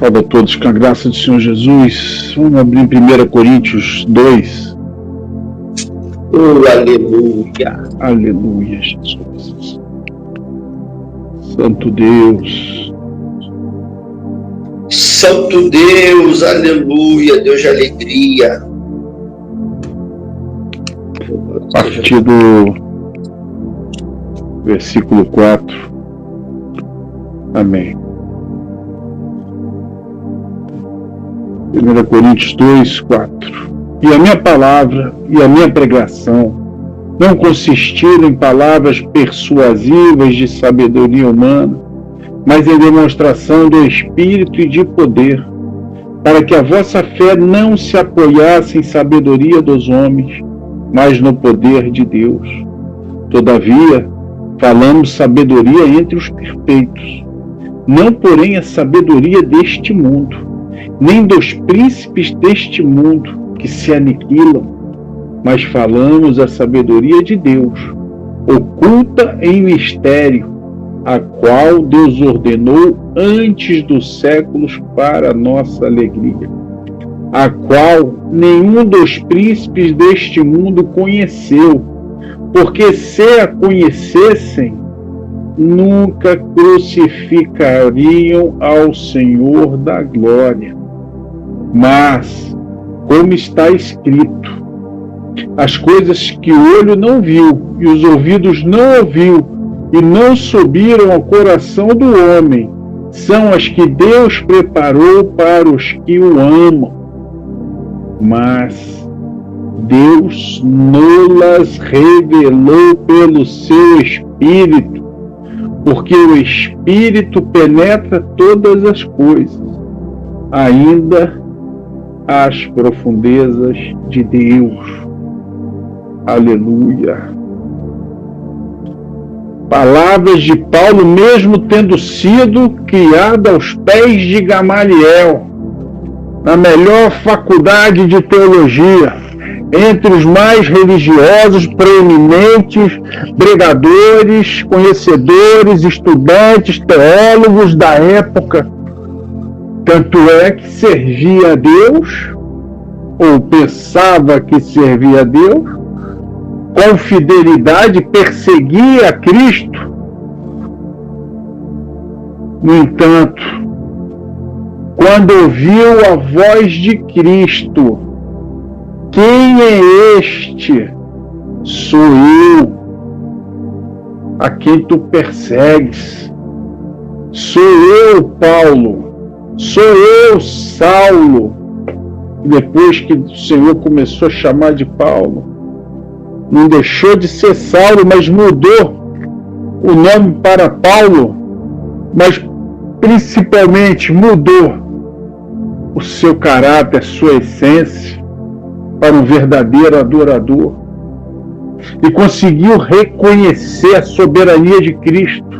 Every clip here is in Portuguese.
Salve a todos com a graça do Senhor Jesus. Vamos abrir em 1 Coríntios 2. Aleluia. Aleluia, Jesus. Santo Deus. Santo Deus, aleluia, Deus de alegria. A partir do versículo 4. Amém. 1 Coríntios 2, 4. E a minha palavra e a minha pregação não consistiram em palavras persuasivas de sabedoria humana, mas em demonstração do Espírito e de poder, para que a vossa fé não se apoiasse em sabedoria dos homens, mas no poder de Deus. Todavia, falamos sabedoria entre os perfeitos, não porém a sabedoria deste mundo, nem dos príncipes deste mundo que se aniquilam, mas falamos a sabedoria de Deus, oculta em mistério, a qual Deus ordenou antes dos séculos para nossa alegria, a qual nenhum dos príncipes deste mundo conheceu, porque se a conhecessem, nunca crucificariam ao Senhor da glória. Mas, como está escrito, as coisas que o olho não viu e os ouvidos não ouviu e não subiram ao coração do homem, são as que Deus preparou para os que o amam. Mas Deus nolas revelou pelo seu Espírito, porque o Espírito penetra todas as coisas, ainda as profundezas de Deus. Aleluia. Palavras de Paulo, mesmo tendo sido criado aos pés de Gamaliel, na melhor faculdade de teologia, entre os mais religiosos, preeminentes, pregadores, conhecedores, estudantes, teólogos da época. Tanto é que servia a Deus, ou pensava que servia a Deus, com fidelidade perseguia a Cristo. No entanto, quando ouviu a voz de Cristo, quem é este? Sou eu, a quem tu persegues. Sou eu, Paulo. Sou eu, Saulo. Depois que o Senhor começou a chamar de Paulo, não deixou de ser Saulo, mas mudou o nome para Paulo, mas principalmente mudou o seu caráter, a sua essência, para um verdadeiro adorador, e conseguiu reconhecer a soberania de Cristo.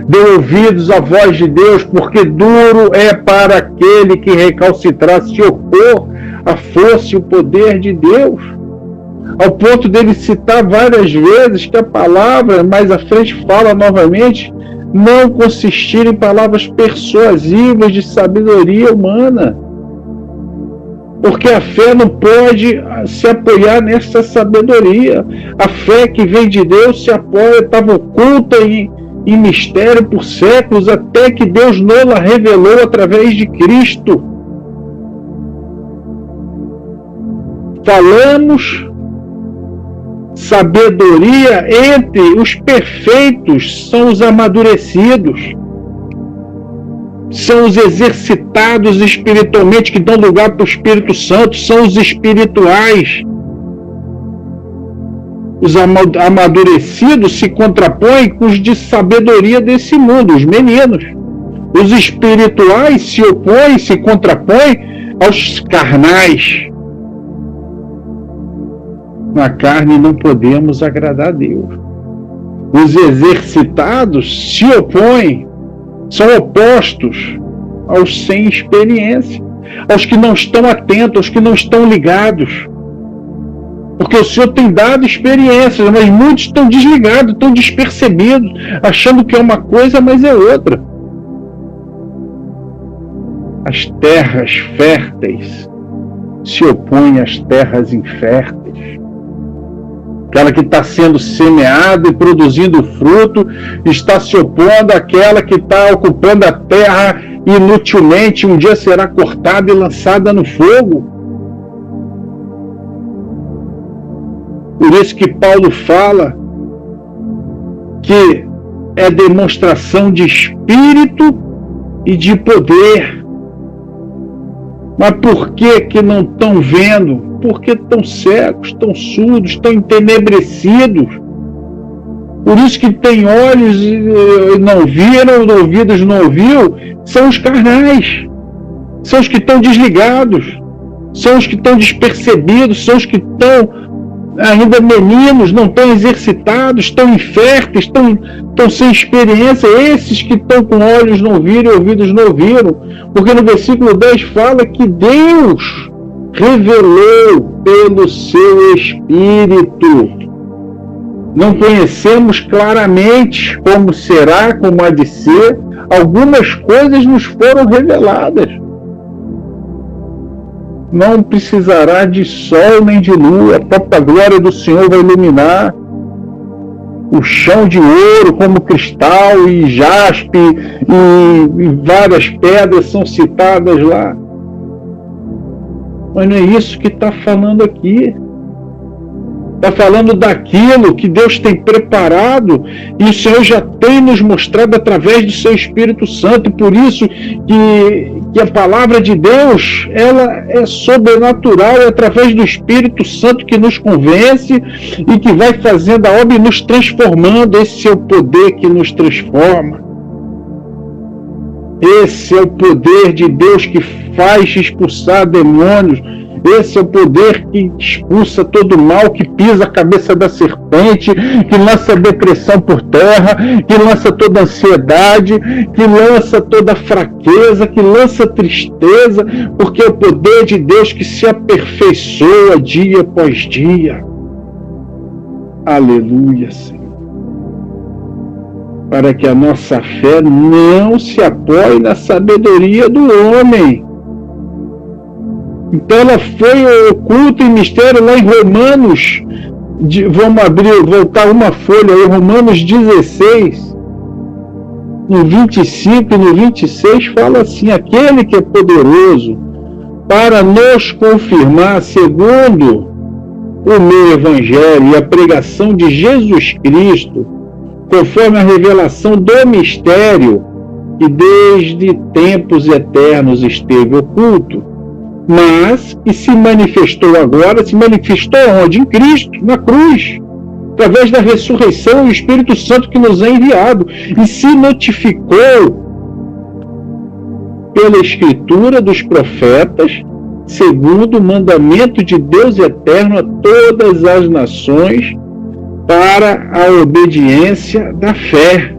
Deu ouvidos à voz de Deus, porque duro é para aquele que recalcitrar se opor à força e o poder de Deus. Ao ponto dele citar várias vezes que a palavra, mais à frente fala novamente, não consistir em palavras persuasivas de sabedoria humana. Porque a fé não pode se apoiar nessa sabedoria. A fé que vem de Deus se apoia, estava oculta em mistério por séculos, até que Deus nola revelou através de Cristo. Falamos sabedoria entre os perfeitos, são os amadurecidos, são os exercitados espiritualmente, que dão lugar para o Espírito Santo, são os espirituais. Os amadurecidos se contrapõem com os de sabedoria desse mundo, os meninos. Os espirituais se opõem, se contrapõem aos carnais. Na carne não podemos agradar a Deus. Os exercitados se opõem, são opostos aos sem experiência, aos que não estão atentos, aos que não estão ligados. Porque o Senhor tem dado experiências, mas muitos estão desligados, estão despercebidos, achando que é uma coisa, mas é outra. as terras férteis se opõem às terras inférteis. Aquela que está sendo semeada e produzindo fruto está se opondo àquela que está ocupando a terra inutilmente, um dia será cortada e lançada no fogo. Por isso que Paulo fala que é demonstração de espírito e de poder. Mas por que não estão vendo? Porque estão cegos, estão surdos, estão entenebrecidos. Por isso que tem olhos e não viram, ouvidos não ouviu, são os carnais. São os que estão desligados, são os que estão despercebidos, são os que estão ainda meninos, não estão exercitados, estão inférteis, estão sem experiência. Esses que estão com olhos não viram e ouvidos não ouviram. Porque no versículo 10 fala que Deus revelou pelo seu Espírito. Não conhecemos claramente como será, como há de ser. Algumas coisas nos foram reveladas. Não precisará de sol nem de lua, a própria glória do Senhor vai iluminar. O chão de ouro como cristal e jaspe e várias pedras são citadas lá. Mas não é isso que está falando aqui. Está falando daquilo que Deus tem preparado e o Senhor já tem nos mostrado através do seu Espírito Santo. Por isso que a palavra de Deus, ela é sobrenatural, é através do Espírito Santo que nos convence e que vai fazendo a obra e nos transformando. Esse é o poder que nos transforma. Esse é o poder de Deus que faz expulsar demônios. Esse é o poder que expulsa todo o mal, que pisa a cabeça da serpente, que lança a depressão por terra, que lança toda a ansiedade, que lança toda a fraqueza, que lança a tristeza, porque é o poder de Deus que se aperfeiçoa dia após dia. Aleluia, Senhor. Para que a nossa fé não se apoie na sabedoria do homem. Então ela foi oculta em mistério lá em Romanos, vamos voltar uma folha aí, Romanos 16, no 25 e no 26, fala assim: aquele que é poderoso para nos confirmar, segundo o meu evangelho e a pregação de Jesus Cristo, conforme a revelação do mistério que desde tempos eternos esteve oculto, mas que se manifestou agora, se manifestou onde? Em Cristo, na cruz, através da ressurreição e o Espírito Santo que nos é enviado, e se notificou pela Escritura dos profetas, segundo o mandamento de Deus eterno a todas as nações, para a obediência da fé.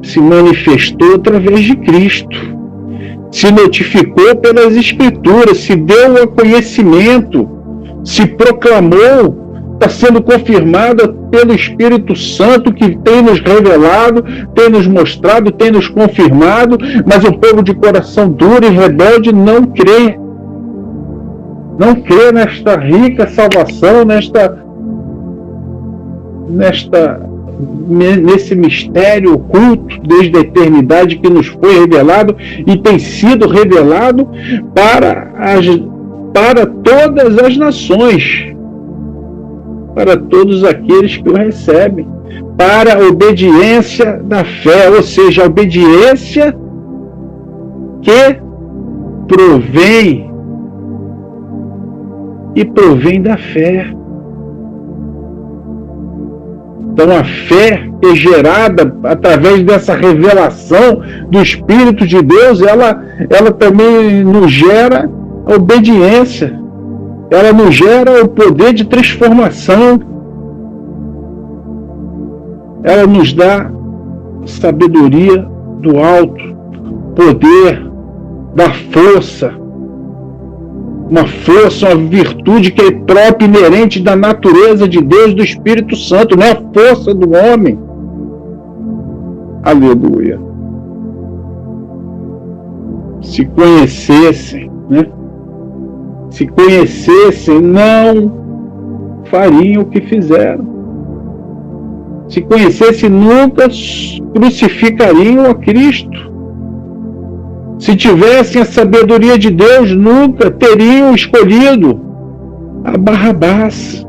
Se manifestou através de Cristo. Se notificou pelas Escrituras, se deu a conhecimento, se proclamou, está sendo confirmada pelo Espírito Santo que tem nos revelado, tem nos mostrado, tem nos confirmado, mas o povo de coração duro e rebelde não crê. Não crê nesta rica salvação, nesse mistério oculto desde a eternidade que nos foi revelado e tem sido revelado para todas as nações, para todos aqueles que o recebem, para a obediência da fé, ou seja, a obediência que provém da fé. Então a fé é gerada através dessa revelação do Espírito de Deus, ela também nos gera a obediência, ela nos gera o poder de transformação, ela nos dá sabedoria do alto, poder da força, uma virtude que é própria e inerente da natureza de Deus, do Espírito Santo, não é a força do homem. Aleluia. se conhecessem, né? Se conhecessem, não fariam o que fizeram. Se conhecessem, nunca crucificariam a Cristo. Se tivessem a sabedoria de Deus, nunca teriam escolhido a Barrabás.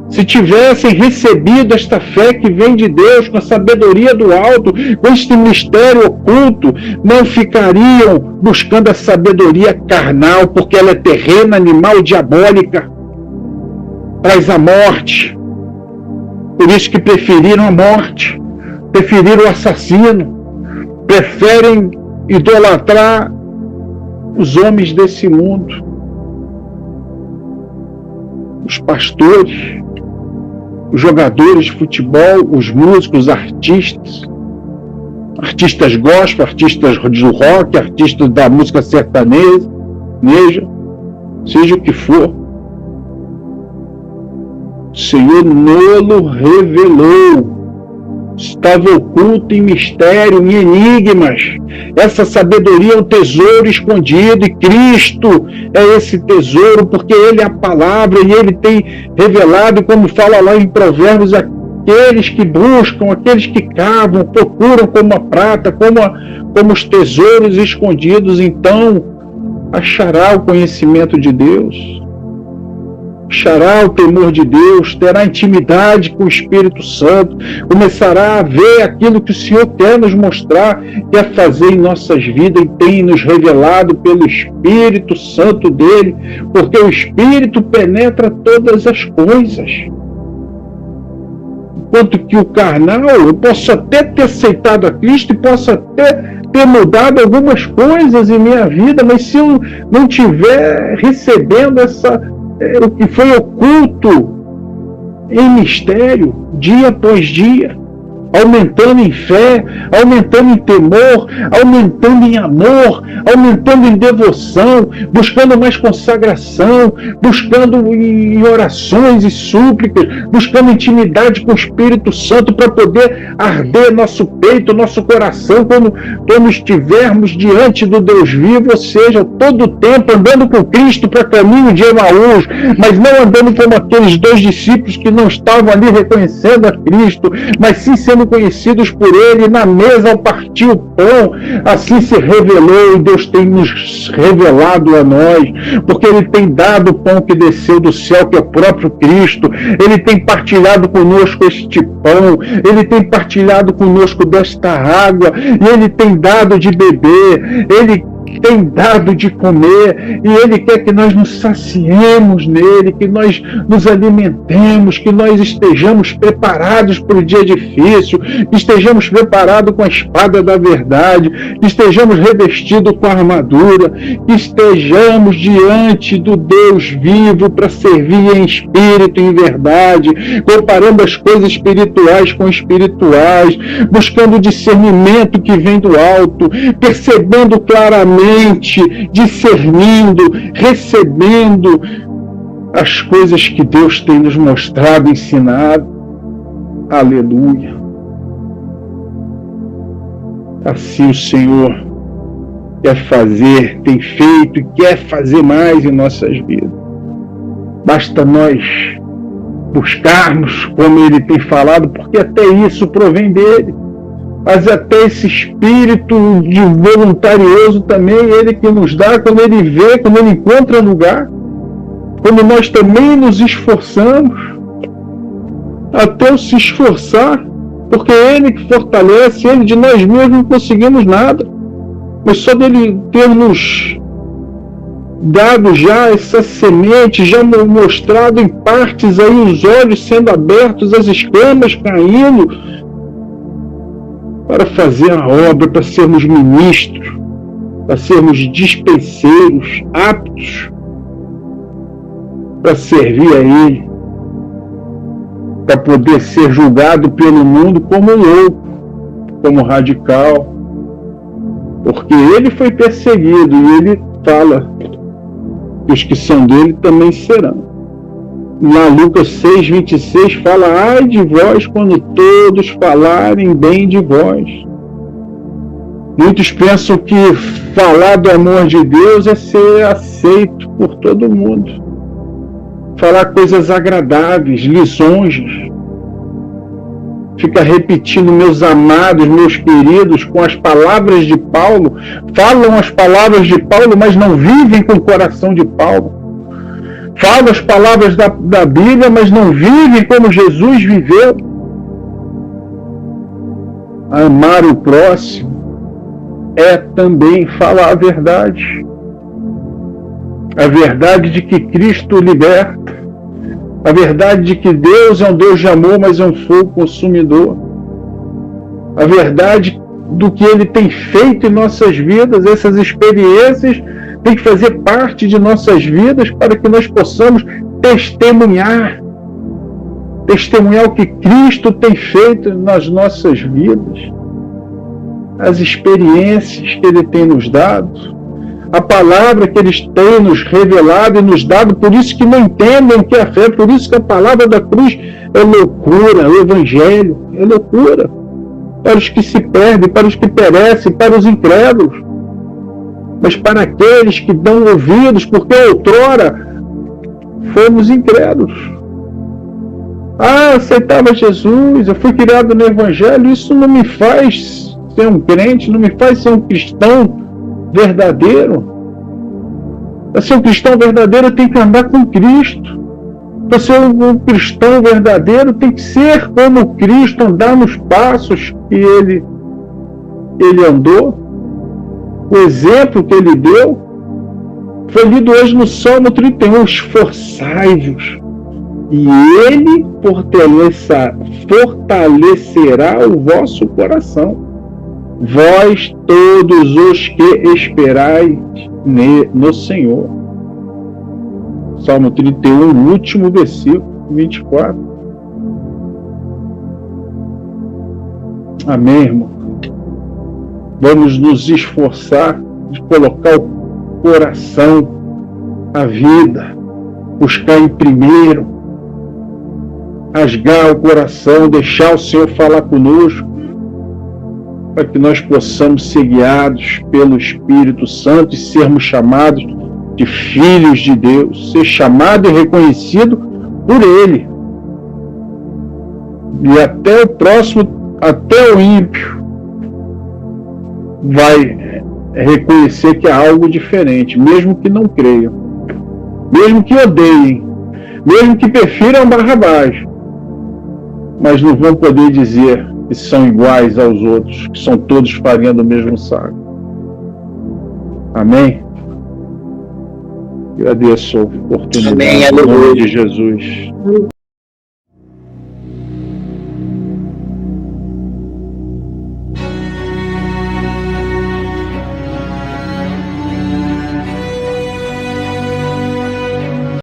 Se tivessem recebido esta fé que vem de Deus, com a sabedoria do alto, com este mistério oculto, não ficariam buscando a sabedoria carnal, porque ela é terrena, animal e diabólica, traz a morte. Por isso que preferiram a morte, preferiram o assassino, preferem idolatrar os homens desse mundo, os pastores, os jogadores de futebol, os músicos, os artistas gospel, artistas do rock, artistas da música sertaneja, seja o que for. O Senhor nolo revelou. Estava oculto em mistério, em enigmas. Essa sabedoria é um tesouro escondido, e Cristo é esse tesouro, porque Ele é a palavra, e Ele tem revelado, como fala lá em Provérbios, aqueles que buscam, aqueles que cavam, procuram como a prata, como os tesouros escondidos, então achará o conhecimento de Deus, achará o temor de Deus, terá intimidade com o Espírito Santo, começará a ver aquilo que o Senhor quer nos mostrar, quer fazer em nossas vidas, e tem nos revelado pelo Espírito Santo dele, porque o Espírito penetra todas as coisas. Enquanto que o carnal, eu posso até ter aceitado a Cristo e posso até ter mudado algumas coisas em minha vida, mas se eu não estiver recebendo o que foi oculto em mistério, dia após dia, aumentando em fé, aumentando em temor, aumentando em amor, aumentando em devoção, buscando mais consagração, buscando em orações e súplicas, buscando intimidade com o Espírito Santo para poder arder nosso peito, nosso coração, quando estivermos diante do Deus vivo, ou seja, todo o tempo andando com Cristo para caminho de Emaús, mas não andando como aqueles 2 discípulos que não estavam ali reconhecendo a Cristo, mas sim sendo conhecidos por Ele. Na mesa, ao partir o pão, assim se revelou, e Deus tem nos revelado a nós, porque Ele tem dado o pão que desceu do céu, que é o próprio Cristo. Ele tem partilhado conosco este pão, Ele tem partilhado conosco desta água, e Ele tem dado de beber, Ele tem dado de comer, e Ele quer que nós nos saciemos nele, que nós nos alimentemos, que nós estejamos preparados para o dia difícil, que estejamos preparados com a espada da verdade, que estejamos revestidos com a armadura, que estejamos diante do Deus vivo para servir em espírito e em verdade, comparando as coisas espirituais com espirituais, buscando o discernimento que vem do alto, percebendo claramente, discernindo, recebendo as coisas que Deus tem nos mostrado, ensinado. Aleluia. Assim o Senhor quer fazer, tem feito e quer fazer mais em nossas vidas. Basta nós buscarmos como Ele tem falado, porque até isso provém dEle. Mas até esse espírito de voluntarioso também, Ele que nos dá, quando Ele vê, quando Ele encontra lugar, quando nós também nos esforçamos, até o se esforçar, porque é Ele que fortalece, Ele de nós mesmos não conseguimos nada, mas só dele ter nos dado já essa semente, já mostrado em partes aí os olhos sendo abertos, as escamas caindo, para fazer a obra, para sermos ministros, para sermos dispenseiros, aptos para servir a Ele, para poder ser julgado pelo mundo como louco, como radical, porque Ele foi perseguido e Ele fala que os que são dele também serão. Lá Lucas 6,26 fala: ai de vós quando todos falarem bem de vós. Muitos pensam que falar do amor de Deus é ser aceito por todo mundo. Falar coisas agradáveis, lisonjas. Fica repetindo meus amados, meus queridos, com as palavras de Paulo. Falam as palavras de Paulo, mas não vivem com o coração de Paulo. Falam as palavras da Bíblia, mas não vivem como Jesus viveu. Amar o próximo é também falar a verdade. A verdade de que Cristo liberta. A verdade de que Deus é um Deus de amor, mas é um fogo consumidor. A verdade do que Ele tem feito em nossas vidas, essas experiências têm que fazer parte de nossas vidas para que nós possamos testemunhar o que Cristo tem feito nas nossas vidas, as experiências que Ele tem nos dado, a palavra que Ele tem nos revelado e nos dado. Por isso que não entendem o que é a fé, por isso que a palavra da cruz é loucura, o Evangelho é loucura para os que se perdem, para os que perecem, para os incrédulos, mas para aqueles que dão ouvidos, porque outrora fomos incrédulos. Aceitava Jesus, eu fui criado no Evangelho, isso não me faz ser um crente, não me faz ser um cristão verdadeiro. Para ser um cristão verdadeiro tem que andar com Cristo. Para ser um cristão verdadeiro tem que ser como Cristo, andar nos passos que Ele andou. O exemplo que Ele deu foi lido hoje no Salmo 31. Esforçai-vos, e Ele fortalecerá o vosso coração. Vós todos os que esperais no Senhor. Salmo 31, último versículo, 24. Amém, irmão? Vamos nos esforçar de colocar o coração, a vida, buscar em primeiro, rasgar o coração, deixar o Senhor falar conosco, para que nós possamos ser guiados pelo Espírito Santo e sermos chamados de filhos de Deus, ser chamado e reconhecido por Ele. E até o próximo, até o ímpio, vai reconhecer que há algo diferente, mesmo que não creiam, mesmo que odeiem, mesmo que prefiram Barrabás, mas não vão poder dizer que são iguais aos outros, que são todos farinha do mesmo saco. Amém? Agradeço a oportunidade. Amém, em nome de Jesus.